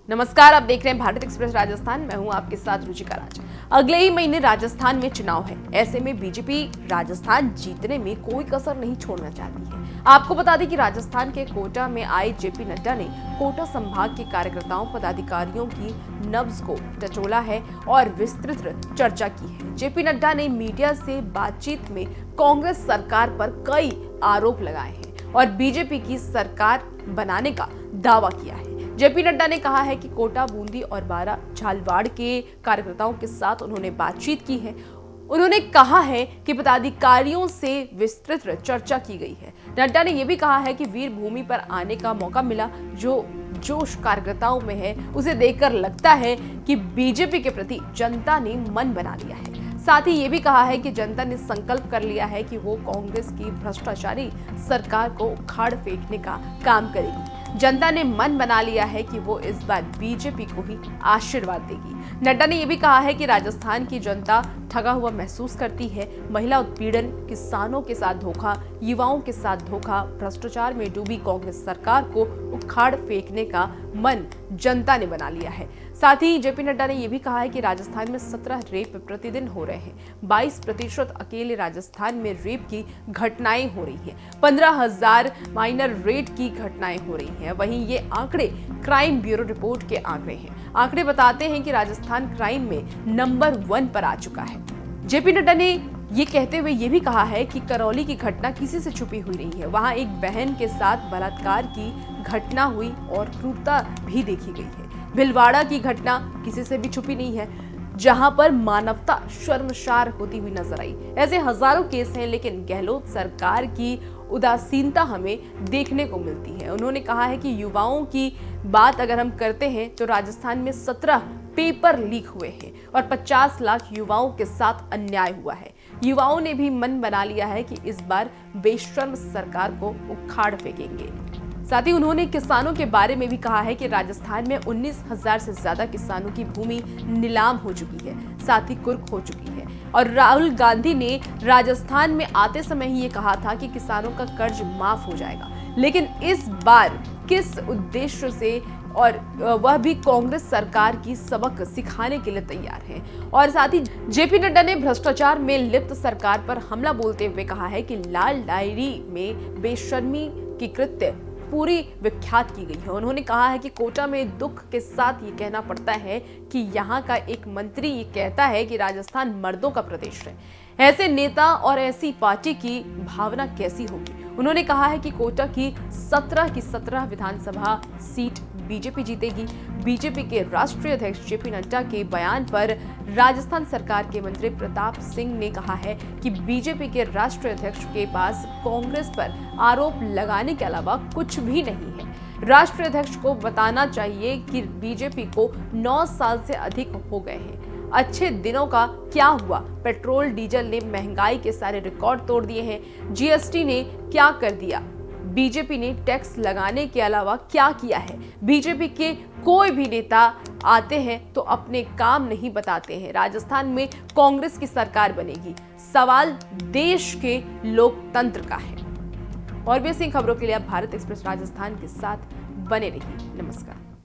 नमस्कार, आप देख रहे हैं भारत एक्सप्रेस राजस्थान। मैं हूं आपके साथ रुचिका राज। अगले ही महीने राजस्थान में चुनाव है। ऐसे में बीजेपी राजस्थान जीतने में कोई कसर नहीं छोड़ना चाहती है। आपको बता दें कि राजस्थान के कोटा में आए जेपी नड्डा ने कोटा संभाग के कार्यकर्ताओं पदाधिकारियों की नब्ज को टटोला है और विस्तृत चर्चा की है। जेपी नड्डा ने मीडिया से बातचीत में कांग्रेस सरकार पर कई आरोप लगाए हैं और बीजेपी की सरकार बनाने का दावा किया है। जेपी नड्डा ने कहा है कि कोटा, बूंदी और बारा झालवाड़ के कार्यकर्ताओं के साथ उन्होंने बातचीत की है। उन्होंने कहा है कि पदाधिकारियों से विस्तृत चर्चा की गई है। नड्डा ने यह भी कहा है कि वीर भूमि पर आने का मौका मिला। जो जोश कार्यकर्ताओं में है उसे देखकर लगता है कि बीजेपी के प्रति जनता ने मन बना लिया है। साथ ही ये भी कहा है कि जनता ने संकल्प कर लिया है कि वो कांग्रेस की भ्रष्टाचारी सरकार को उखाड़ फेंकने का काम करेगी। जनता ने मन बना लिया है कि वो इस बार बीजेपी को ही आशीर्वाद देगी। नड्डा ने यह भी कहा है कि राजस्थान की जनता ठगा हुआ महसूस करती है। महिला उत्पीड़न, किसानों के साथ धोखा, युवाओं के साथ धोखा, भ्रष्टाचार में डूबी कांग्रेस सरकार को उखाड़ फेंकने का मन जनता ने बना लिया है। साथ ही जेपी नड्डा ने यह भी कहा है कि राजस्थान में 17 रेप प्रतिदिन हो रहे हैं। 22% अकेले राजस्थान में रेप की घटनाएं हो रही हैं। 15,000 माइनर रेप की घटनाएं हो रही हैं। वहीं ये आंकड़े क्राइम ब्यूरो रिपोर्ट के आंकड़े हैं। आंकड़े बताते हैं कि राजस्थान क्राइम में नंबर 1 पर आ चुका है। जेपी नड्डा ने ये कहते हुए ये भी कहा है कि करौली की घटना किसी से छुपी हुई नहीं है। वहां एक बहन के साथ बलात्कार की घटना हुई और क्रूरता भी देखी गई है। भिलवाड़ा की घटना किसी से भी छुपी नहीं है, जहां पर मानवता शर्मसार होती हुई नजर आई। ऐसे हजारों केस हैं, लेकिन गहलोत सरकार की उदासीनता हमें देखने को मिलती है। उन्होंने कहा है कि युवाओं की बात अगर हम करते हैं तो राजस्थान में 17 पेपर लीक हुए हैं और 50 लाख युवाओं के साथ अन्याय हुआ है। युवाओं ने भी मन बना लिया है कि इस बार बेशर्म सरकार को उखाड़ फेंकेंगे। साथ ही उन्होंने किसानों के बारे में भी कहा है कि राजस्थान में 19,000 से ज्यादा किसानों की भूमि नीलाम हो चुकी है, साथ ही कुर्क हो चुकी है। और राहुल गांधी ने राजस्थान में आते समय ही ये कहा था कि किसानों का कर्ज माफ हो जाएगा, लेकिन इस बार किस उद्देश्य से, और वह भी कांग्रेस सरकार की सबक सिखाने के लिए तैयार है। और साथ ही जेपी नड्डा ने भ्रष्टाचार में लिप्त सरकार पर हमला बोलते हुए कहा है कि लाल डायरी में बेशर्मी की कृत्य पूरी विख्यात की गई है। उन्होंने कहा है कि कोटा में दुख के साथ ये कहना पड़ता है कि यहाँ का एक मंत्री ये कहता है कि राजस्थान मर्दों का प्रदेश है। ऐसे नेता और ऐसी पार्टी की भावना कैसी होगी। उन्होंने कहा है कि कोटा की 17 की 17 विधानसभा सीट बीजेपी जीतेगी। बीजेपी के राष्ट्रीय अध्यक्ष जेपी नड्डा के बयान पर राजस्थान सरकार के मंत्री प्रताप सिंह ने कहा है कि बीजेपी के राष्ट्रीय अध्यक्ष के पास कांग्रेस पर आरोप लगाने के अलावा कुछ भी नहीं है। राष्ट्रीय अध्यक्ष को बताना चाहिए कि बीजेपी को 9 साल से अधिक हो गए हैं। अच्छे दिनों का क्या हुआ? पेट्रोल डीजल ने महंगाई के सारे रिकॉर्ड तोड़ दिए हैं। जीएसटी ने क्या कर दिया? बीजेपी ने टैक्स लगाने के अलावा क्या किया है? बीजेपी के कोई भी नेता आते हैं तो अपने काम नहीं बताते हैं। राजस्थान में कांग्रेस की सरकार बनेगी। सवाल देश के लोकतंत्र का है। और भी ऐसी खबरों के लिए आप भारत एक्सप्रेस राजस्थान के साथ बने रहिए। नमस्कार।